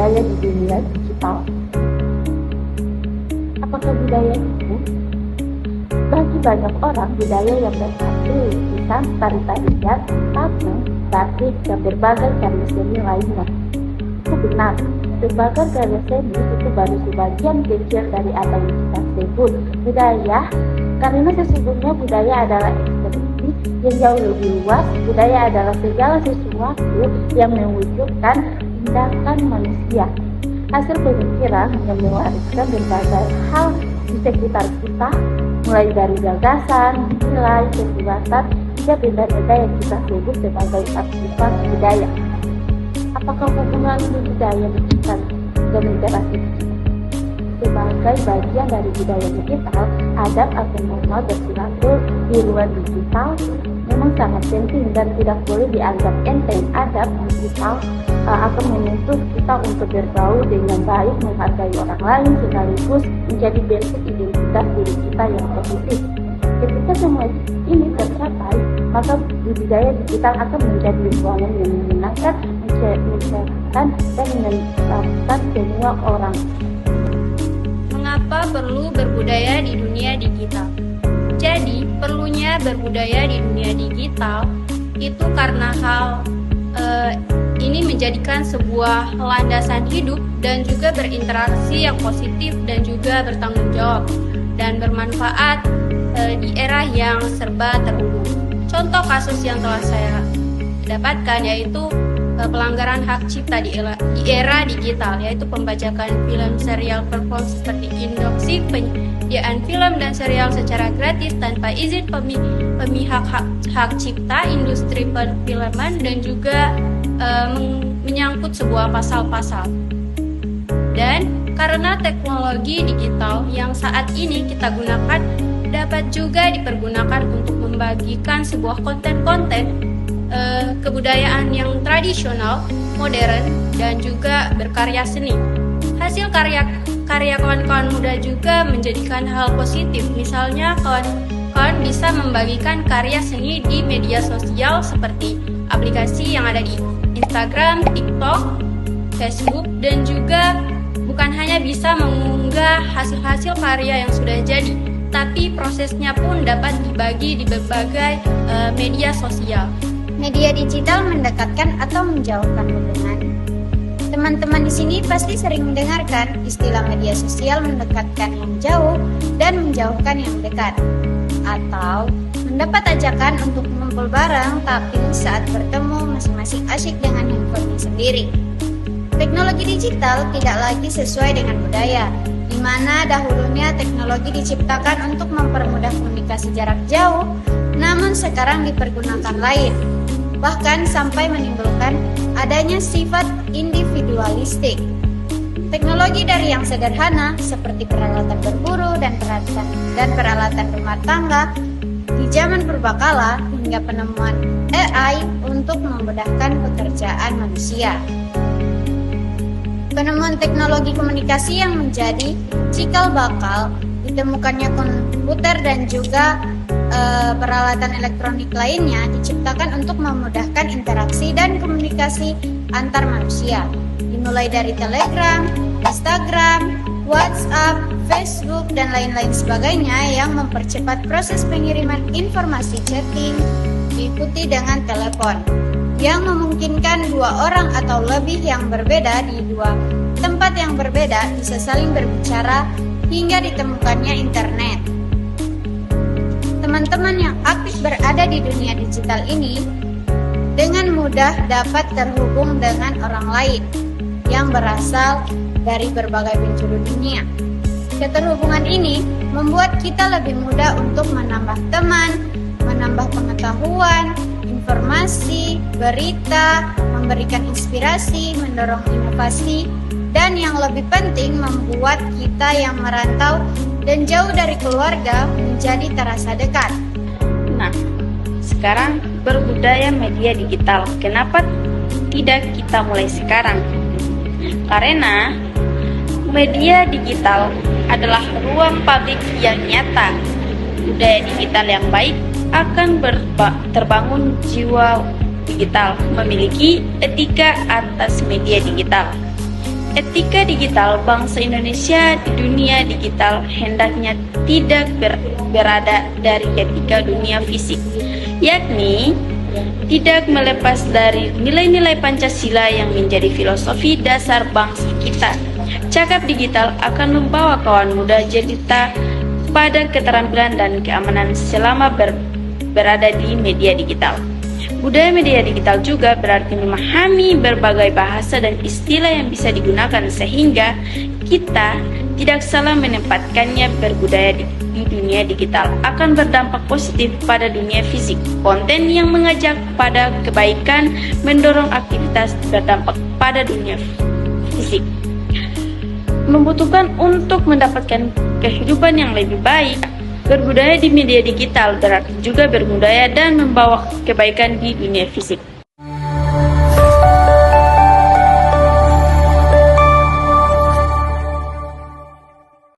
budaya di dunia digital. Apakah budaya itu? Bagi banyak orang, budaya yang bersatu lukisan, tari-tarian, patung, batik, dan berbagai karya seni lainnya. Itu benar, berbagai karya seni itu baru sebagian kecil dari apa yang kita sebut budaya, karena sesungguhnya budaya adalah ekspresi yang jauh lebih luas. Budaya adalah segala sesuatu yang mewujudkan tindakan manusia, hasil pemikiran yang mewariskan berbagai hal di sekitar kita, mulai dari gagasan, nilai, perbuatan, hingga benda-benda yang kita sebut sebagai aktivitas budaya. Apakah hubungan budaya digital dan literasi digital? Sebagai bagian dari budaya digital, adab atau norma bersilatur di ruang digital memang sangat penting dan tidak boleh dianggap enteng. Adab digital akan menuntut kita untuk bergaul dengan baik, menghargai orang lain, sekaligus menjadi bentuk identitas diri kita yang positif. Ketika semua ini tercapai, maka budaya digital akan menjadi ruangan yang menyenangkan, mencerahkan, dan menyenangkan semua orang. Mengapa perlu berbudaya di dunia digital? Jadi, perlunya berbudaya di dunia digital itu karena ini menjadikan sebuah landasan hidup dan juga berinteraksi yang positif dan juga bertanggung jawab dan bermanfaat di era yang serba terhubung. Contoh kasus yang telah saya dapatkan yaitu pelanggaran hak cipta di era digital, yaitu pembajakan film, serial, platform seperti Indoxi, penyediaan film dan serial secara gratis tanpa izin pemihak hak cipta, industri perfilman, dan juga menyangkut sebuah pasal-pasal. Dan karena teknologi digital yang saat ini kita gunakan dapat juga dipergunakan untuk membagikan sebuah konten-konten kebudayaan yang tradisional, modern, dan juga berkarya seni. Hasil karya kawan-kawan muda juga menjadikan hal positif. Misalnya kawan-kawan bisa membagikan karya seni di media sosial seperti aplikasi yang ada di Instagram, TikTok, Facebook, dan juga bukan hanya bisa mengunggah hasil-hasil karya yang sudah jadi, tapi prosesnya pun dapat dibagi di berbagai media sosial. Media digital mendekatkan atau menjauhkan hubungan. Teman-teman di sini pasti sering mendengarkan istilah media sosial mendekatkan yang jauh dan menjauhkan yang dekat. Atau mendapat ajakan untuk mengumpul bareng tapi saat bertemu masing-masing asyik dengan handphonenya sendiri. Teknologi digital tidak lagi sesuai dengan budaya, di mana dahulunya teknologi diciptakan untuk mempermudah komunikasi jarak jauh, namun sekarang dipergunakan lain. Bahkan sampai menimbulkan adanya sifat individualistik. Teknologi dari yang sederhana seperti peralatan berburu dan peralatan rumah tangga di zaman purbakala hingga penemuan AI untuk memudahkan pekerjaan manusia. Penemuan teknologi komunikasi yang menjadi cikal bakal ditemukannya komputer dan juga peralatan elektronik lainnya diciptakan untuk memudahkan interaksi dan komunikasi antar manusia, dimulai dari Telegram, Instagram, WhatsApp, Facebook, dan lain-lain sebagainya yang mempercepat proses pengiriman informasi chatting, diikuti dengan telepon, yang memungkinkan dua orang atau lebih yang berbeda di dua tempat yang berbeda bisa saling berbicara hingga ditemukannya internet. Teman-teman yang aktif berada di dunia digital ini dengan mudah dapat terhubung dengan orang lain yang berasal dari berbagai penjuru dunia. Keterhubungan ini membuat kita lebih mudah untuk menambah teman, menambah pengetahuan, informasi, berita, memberikan inspirasi, mendorong inovasi, dan yang lebih penting membuat kita yang merantau dan jauh dari keluarga menjadi terasa dekat. Nah, sekarang berbudaya media digital. Kenapa tidak kita mulai sekarang? Karena media digital adalah ruang publik yang nyata. Budaya digital yang baik akan terbangun jiwa digital, memiliki etika atas media digital. Etika digital bangsa Indonesia di dunia digital hendaknya tidak berada dari etika dunia fisik, yakni tidak melepas dari nilai-nilai Pancasila yang menjadi filosofi dasar bangsa kita. Cakap digital akan membawa kawan muda jelita pada keterampilan dan keamanan selama berada di media digital. Budaya media digital juga berarti memahami berbagai bahasa dan istilah yang bisa digunakan sehingga kita tidak salah menempatkannya berbudaya di dunia digital akan berdampak positif pada dunia fisik. Konten yang mengajak pada kebaikan mendorong aktivitas berdampak pada dunia fisik. Membutuhkan untuk mendapatkan kehidupan yang lebih baik. Berbudaya di media digital berarti juga berbudaya dan membawa kebaikan di dunia fisik.